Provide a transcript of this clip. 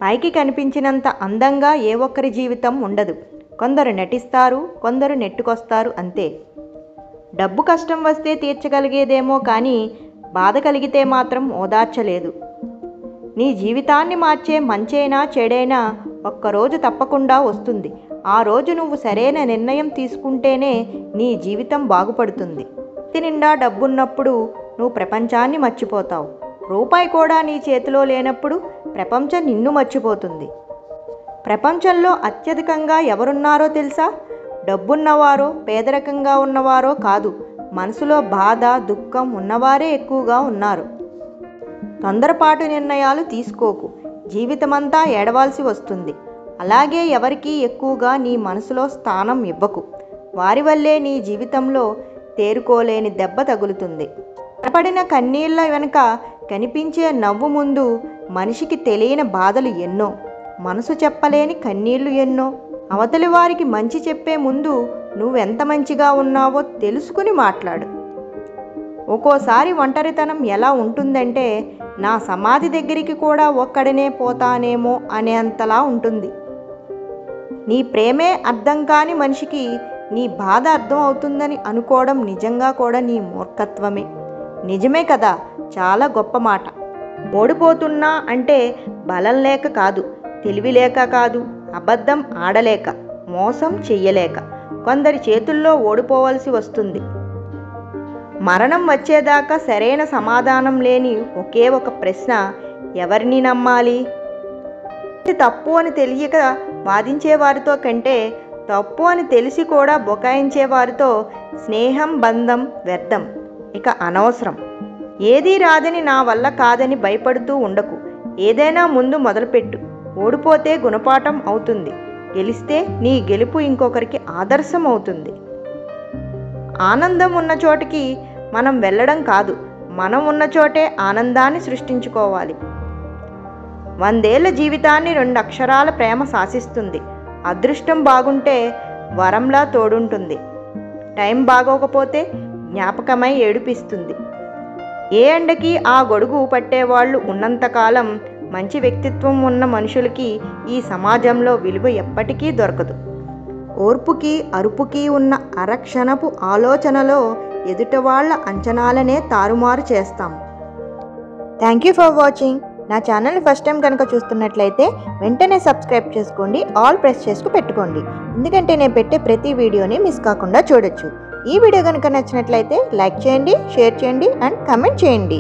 పైకి కనిపించినంత అందంగా ఏ ఒక్కరి జీవితం ఉండదు. కొందరు నటిస్తారు, కొందరు నెట్టుకొస్తారు అంతే. డబ్బు కష్టం వస్తే తీర్చగలిగేదేమో కానీ బాధ కలిగితే మాత్రం ఓదార్చలేదు. నీ జీవితాన్ని మార్చే మంచైనా చెడైనా ఒక్కరోజు తప్పకుండా వస్తుంది. ఆ రోజు నువ్వు సరైన నిర్ణయం తీసుకుంటేనే నీ జీవితం బాగుపడుతుంది. చేతి నిండా డబ్బున్నప్పుడు నువ్వు ప్రపంచాన్ని మర్చిపోతావు. రూపాయి కూడా నీ చేతిలో లేనప్పుడు ప్రపంచం నిన్ను మర్చిపోతుంది. ప్రపంచంలో అత్యధికంగా ఎవరున్నారో తెలుసా? డబ్బున్నవారో పేదరికంగా ఉన్నవారో కాదు, మనసులో బాధ దుఃఖం ఉన్నవారే ఎక్కువగా ఉన్నారు. తొందరపాటు నిర్ణయాలు తీసుకోకు, జీవితమంతా ఏడవాల్సి వస్తుంది. అలాగే ఎవరికీ ఎక్కువగా నీ మనసులో స్థానం ఇవ్వకు. వారి వల్లే నీ జీవితంలో తేరుకోలేని దెబ్బ తగులుతుంది. పడిన కన్నీళ్ల వెనుక కనిపించే నవ్వు ముందు మనిషికి తెలియని బాధలు ఎన్నో, మనసు చెప్పలేని కన్నీళ్లు ఎన్నో. అవతలి వారికి మంచి చెప్పే ముందు నువ్వెంత మంచిగా ఉన్నావో తెలుసుకుని మాట్లాడు. ఒక్కోసారి ఒంటరితనం ఎలా ఉంటుందంటే నా సమాధి దగ్గరికి కూడా ఒక్కడనే పోతానేమో అనేంతలా ఉంటుంది. నీ ప్రేమే అర్థం కాని మనిషికి నీ బాధ అర్థం అవుతుందని అనుకోవడం నిజంగా కూడా నీ మూర్ఖత్వమే. నిజమే కదా, చాలా గొప్ప మాట. ఓడిపోతున్నా అంటే బలం లేక కాదు, తెలివి లేక కాదు, అబద్ధం ఆడలేక, మోసం చెయ్యలేక కొందరి చేతుల్లో ఓడిపోవలసి వస్తుంది. మరణం వచ్చేదాకా సరైన సమాధానం లేని ఒకే ఒక ప్రశ్న, ఎవరిని నమ్మాలి? తప్పు అని తెలియక వాదించేవారితో కంటే తప్పు అని తెలిసి కూడా బొకాయించేవారితో స్నేహం బంధం వ్యర్థం, ఇక అనవసరం. ఏదీ రాదని నా వల్ల కాదని భయపడుతూ ఉండకు. ఏదైనా ముందు మొదలుపెట్టు. ఓడిపోతే గుణపాఠం అవుతుంది, గెలిస్తే నీ గెలుపు ఇంకొకరికి ఆదర్శం అవుతుంది. ఆనందం ఉన్న చోటికి మనం వెళ్ళడం కాదు, మనం ఉన్న చోటే ఆనందాన్ని సృష్టించుకోవాలి. 100 ఏళ్ల జీవితాన్ని 2 అక్షరాల ప్రేమ శాసిస్తుంది. అదృష్టం బాగుంటే వరంలా తోడుంటుంది. టైం బాగోకపోతే జ్ఞాపకమై ఏడిపిస్తుంది. ఏ ఎండకి ఆ గొడుగు పట్టేవాళ్ళు ఉన్నంతకాలం మంచి వ్యక్తిత్వం ఉన్న మనుషులకి ఈ సమాజంలో విలువ ఎప్పటికీ దొరకదు. ఓర్పుకి అరుపుకి ఉన్న అరక్షణపు ఆలోచనలో ఎదుటవాళ్ల అంచనాలనే తారుమారు చేస్తాం. Thank you for watching. నా ఛానల్ని ఫస్ట్ టైం కనుక చూస్తున్నట్లయితే వెంటనే సబ్స్క్రైబ్ చేసుకోండి, ఆల్ ప్రెస్ చేసుకు పెట్టుకోండి. ఎందుకంటే నేను పెట్టే ప్రతి వీడియోని మిస్ కాకుండా చూడొచ్చు. ఈ వీడియో కనుక నచ్చినట్లయితే లైక్ చేయండి, షేర్ చేయండి అండ్ కమెంట్ చేయండి.